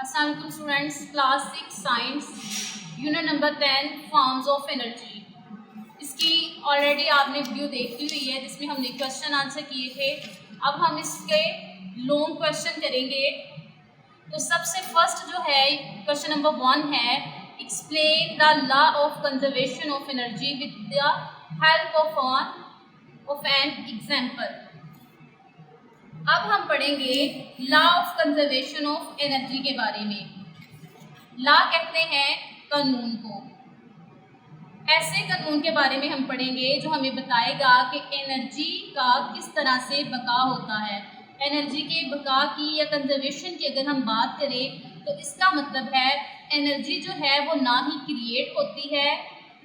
अस्सलाम वालेकुम students, class 6 science unit number 10 forms of energy. इसकी ऑलरेडी आपने वीडियो देखी हुई है जिसमें हमने क्वेश्चन आंसर किए थे। अब हम इसके लॉन्ग क्वेश्चन करेंगे। तो सबसे फर्स्ट जो है क्वेश्चन नंबर 1 है, explain the law of conservation of energy with the help of an example. अब हम पढ़ेंगे law of conservation of energy के बारे में। लॉ कहते हैं कानून को। ऐसे कानून के बारे में हम पढ़ेंगे जो हमें बताएगा कि एनर्जी का किस तरह से बका होता है। एनर्जी के बका की या कंजर्वेशन की अगर हम बात करें तो इसका मतलब है एनर्जी जो है वो ना ही क्रिएट होती है,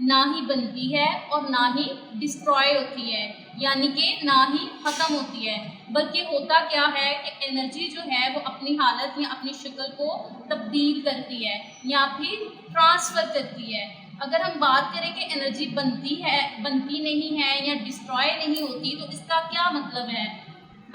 ना ही बनती है और ना ही डिस्ट्रॉय होती है, यानी कि ना ही ख़त्म होती है। बल्कि होता क्या है कि एनर्जी जो है वो अपनी हालत या अपनी शक्ल को तब्दील करती है या फिर ट्रांसफ़र करती है। अगर हम बात करें कि एनर्जी बनती नहीं है या डिस्ट्रॉय नहीं होती, तो इसका क्या मतलब है?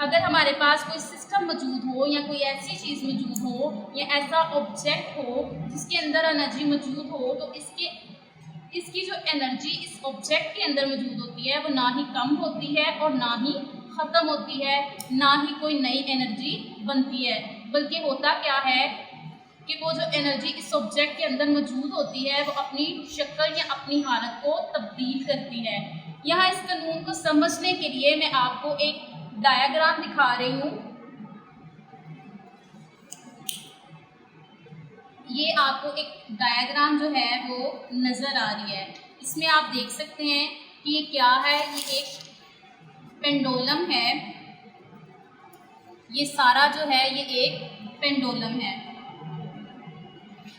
अगर हमारे पास कोई सिस्टम मौजूद हो या कोई ऐसी चीज़ मौजूद हो या ऐसा ऑब्जेक्ट हो जिसके अंदर एनर्जी मौजूद हो, तो इसकी जो एनर्जी इस ऑब्जेक्ट के अंदर मौजूद होती है वो ना ही कम होती है और ना ही ख़त्म होती है, ना ही कोई नई एनर्जी बनती है। बल्कि होता क्या है कि वो जो एनर्जी इस ऑब्जेक्ट के अंदर मौजूद होती है वो अपनी शक्ल या अपनी हालत को तब्दील करती है। यहाँ इस कानून को समझने के लिए मैं आपको एक डायग्राम दिखा रही हूँ। ये आपको एक डायग्राम जो है वो नज़र आ रही है। इसमें आप देख सकते हैं कि ये क्या है। ये एक पेंडुलम है। ये सारा जो है ये एक पेंडुलम है।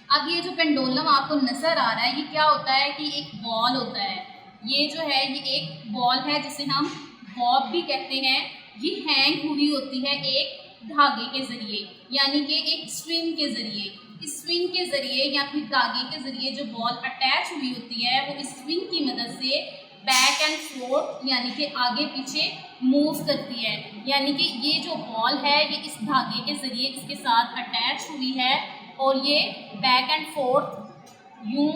अब ये जो पेंडुलम आपको नज़र आ रहा है ये क्या होता है कि एक बॉल होता है। ये जो है ये एक बॉल है जिसे हम बॉब भी कहते हैं। ये हैंग हुई होती है एक धागे के ज़रिए, यानी कि एक स्ट्रिंग के ज़रिए। इस स्विंग के ज़रिए या फिर धागे के ज़रिए जो बॉल अटैच हुई होती है वो इस स्विंग की मदद से बैक एंड फोर्थ यानी कि आगे पीछे मूव करती है। यानी कि ये जो बॉल है ये इस धागे के ज़रिए इसके साथ अटैच हुई है और ये बैक एंड फोर्थ यूं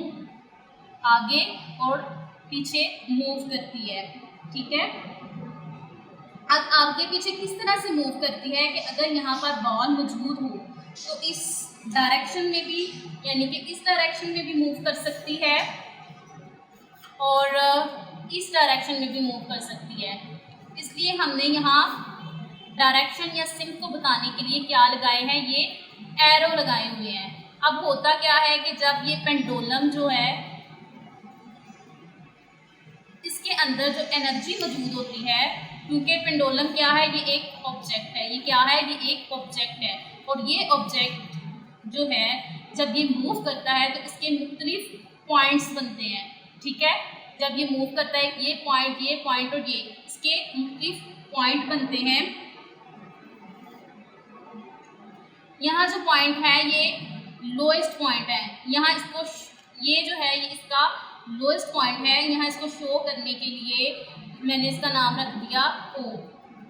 आगे और पीछे मूव करती है। ठीक है, अब आगे पीछे किस तरह से मूव करती है कि अगर यहाँ पर बॉल मौजूद हो तो इस डायरेक्शन में भी यानी कि इस डायरेक्शन में भी मूव कर सकती है और इस डायरेक्शन में भी मूव कर सकती है। इसलिए हमने यहाँ डायरेक्शन या सिंक को बताने के लिए क्या लगाए हैं, ये एरो लगाए हुए हैं। अब होता क्या है कि जब ये पेंडुलम जो है इसके अंदर जो एनर्जी मौजूद होती है, क्योंकि पेंडुलम क्या है, ये एक ऑब्जेक्ट है। ये क्या है, ये एक ऑब्जेक्ट है और ये ऑब्जेक्ट जो है जब ये मूव करता है तो इसके मुख्तलिफ पॉइंट्स बनते हैं। ठीक है, जब ये मूव करता है ये पॉइंट और ये इसके मुख्तलिफ पॉइंट बनते हैं। यहाँ जो पॉइंट है ये लोएस्ट पॉइंट है। यहाँ इसको ये जो है ये इसका लोएस्ट पॉइंट है। यहाँ इसको शो करने के लिए मैंने इसका नाम रख दिया O।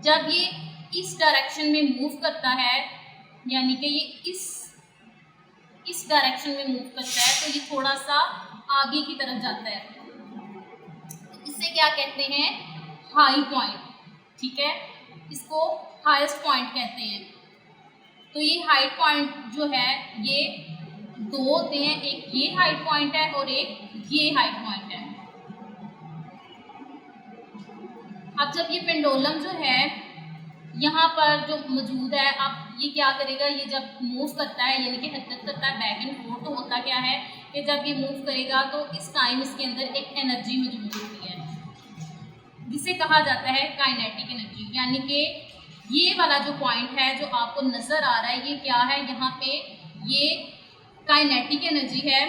जब ये इस डायरेक्शन में मूव करता है यानी कि ये इस डायरेक्शन में मूव करता है तो ये थोड़ा सा आगे की तरफ जाता है। इसे क्या कहते हैं, हाई पॉइंट। ठीक है, इसको हाईएस्ट पॉइंट कहते हैं। तो ये हाई पॉइंट जो है ये दो होते हैं, एक ये हाई पॉइंट है और एक ये हाई पॉइंट है। अब जब ये पेंडुलम जो है यहाँ पर जो मौजूद है, अब ये क्या करेगा, ये जब मूव करता है यानी कि हरकत करता है बैक एंड फोर्थ, तो होता क्या है कि जब ये मूव करेगा तो इस टाइम इसके अंदर एक एनर्जी मौजूद होती है जिसे कहा जाता है काइनेटिक एनर्जी। यानी कि ये वाला जो पॉइंट है जो आपको नज़र आ रहा है ये क्या है, यहाँ पे ये काइनेटिक एनर्जी है।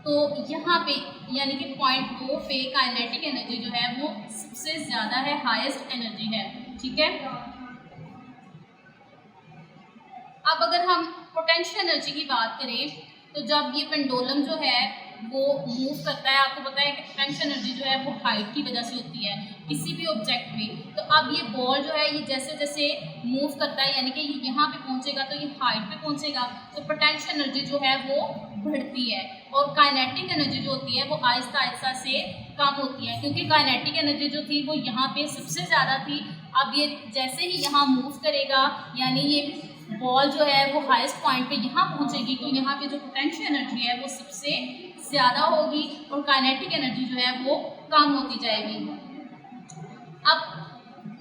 तो यहाँ पे यानी कि पॉइंट 2 पे काइनेटिक एनर्जी जो है वो सबसे ज़्यादा है, हाईएस्ट एनर्जी है। ठीक है, अब अगर हम पोटेंशियल एनर्जी की बात करें तो जब ये पेंडुलम जो है वो मूव करता है। आपको पता है कि पोटेंशियल एनर्जी जो है वो हाइट की वजह से होती है किसी भी ऑब्जेक्ट में। तो अब ये बॉल जो है ये जैसे जैसे मूव करता है, यानी कि ये यहाँ पे पहुँचेगा तो ये हाइट पे पहुँचेगा, तो पोटेंशियल एनर्जी जो है वो बढ़ती है। और काइनेटिक एनर्जी जो होती है वो आहिस्ता आहिस्ता से कम होती है, क्योंकि काइनेटिक एनर्जी जो थी वो यहाँ पे सबसे ज़्यादा थी। अब ये जैसे ही यहाँ मूव करेगा, यानी ये बॉल जो है वो हाईएस्ट पॉइंट पे यहाँ पहुँचेगी, तो यहाँ पे जो पोटेंशियल एनर्जी है वो सबसे ज़्यादा होगी और काइनेटिक एनर्जी जो है वो कम होती जाएगी। अब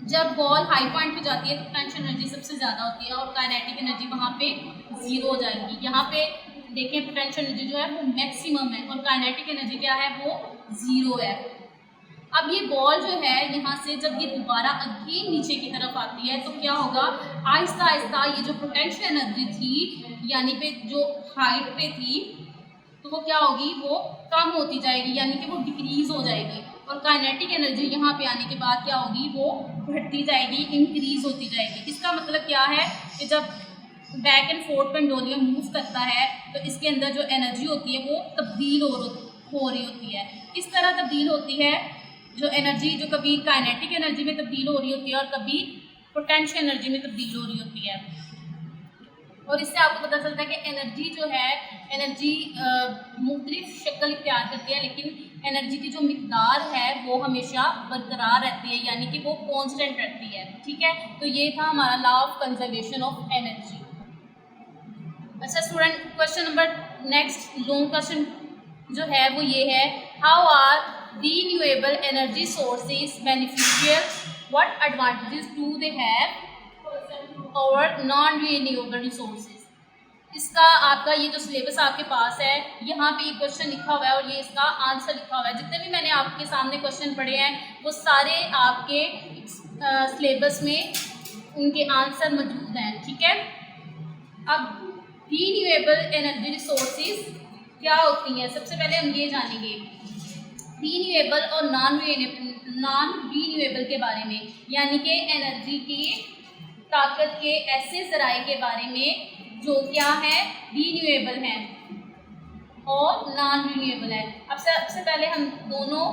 जब बॉल हाई पॉइंट पे जाती है तो पोटेंशियल एनर्जी सबसे ज़्यादा होती है और काइनेटिक एनर्जी वहाँ पे ज़ीरो हो जाएगी। यहाँ पे देखें पोटेंशियल एनर्जी जो है वो मैक्सिमम है और काइनेटिक एनर्जी क्या है, वो ज़ीरो है। अब ये बॉल जो है यहाँ से जब ये दोबारा अगेन नीचे की तरफ आती है तो क्या होगा, आहिस्ता आहिस्ता ये जो पोटेंशियल एनर्जी थी यानी पे जो हाइट पे थी तो वो क्या होगी, वो कम होती जाएगी, यानी कि वो डिक्रीज हो जाएगी। और काइनेटिक एनर्जी यहाँ पे आने के बाद क्या होगी, वो बढ़ती जाएगी, इंक्रीज होती जाएगी। इसका मतलब क्या है कि जब back and fourth pendulum move करता है तो इसके अंदर जो एनर्जी होती है वो तब्दील हो रही होती है। किस तरह तब्दील होती है, जो एनर्जी जो कभी काइनेटिक एनर्जी में तब्दील हो रही होती है और कभी पोटेंशियल एनर्जी में तब्दील हो रही होती है। और इससे आपको पता चलता है कि एनर्जी जो है, एनर्जी मुख्तलिफ शक्ल इख्तियार करती है, लेकिन एनर्जी की जो मिकदार है वो हमेशा बरकरार रहती है, यानी कि वो कांस्टेंट रहती है। ठीक है, तो ये था हमारा law of conservation of energy. अच्छा student, question number next long question जो है वो ये है, how are renewable energy sources beneficial, what advantages do they have और नॉन रिन्यूएबल रिसोर्सेज। इसका आपका ये जो सिलेबस आपके पास है यहाँ पे ये क्वेश्चन लिखा हुआ है और ये इसका आंसर लिखा हुआ है। जितने भी मैंने आपके सामने क्वेश्चन पढ़े हैं वो सारे आपके सिलेबस में उनके आंसर मौजूद हैं। ठीक है, अब रिन्यूएबल एनर्जी रिसोर्सेज क्या होती हैं, सबसे पहले हम ये जानेंगे रिन्यूएबल और नॉन रिन्यूएबल के बारे में, यानी कि एनर्जी की ताकत के ऐसे ज़राए के बारे में जो क्या है, रिन्यूएबल हैं और नॉन रिन्यूएबल है। अब सबसे पहले हम दोनों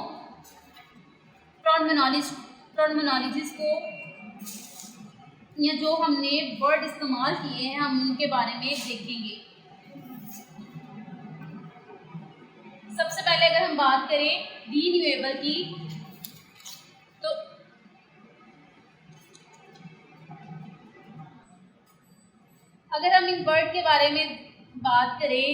टर्मिनोलॉजीज को या जो हमने वर्ड इस्तेमाल किए हैं हम उनके बारे में देखेंगे। सबसे पहले अगर हम बात करें रिन्यूएबल की, तो अगर हम इन वर्ड के बारे में बात करें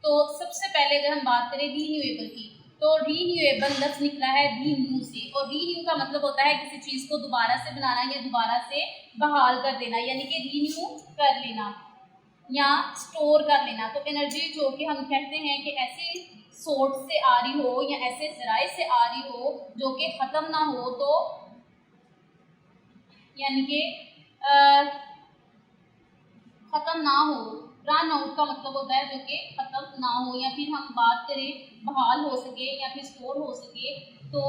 तो सबसे पहले अगर हम बात करें रिन्यूएबल की, तो रिन्यूएबल लफ्ज़ निकला है रीन्यू से, और रीन्यू का मतलब होता है किसी चीज़ को दोबारा से बनाना या दोबारा से बहाल कर देना, यानी कि रीन्यू कर लेना या स्टोर कर लेना। तो एनर्जी जो कि हम कहते हैं कि ऐसे सोर्स से आ रही हो या ऐसे ज़राए से आ रही हो जो कि ख़त्म ना हो, तो यानी कि ख़त्म ना हो, रन आउट का मतलब होता है जो कि ख़त्म ना हो, या फिर हम बात करें बहाल हो सके या फिर स्टोर हो सके, तो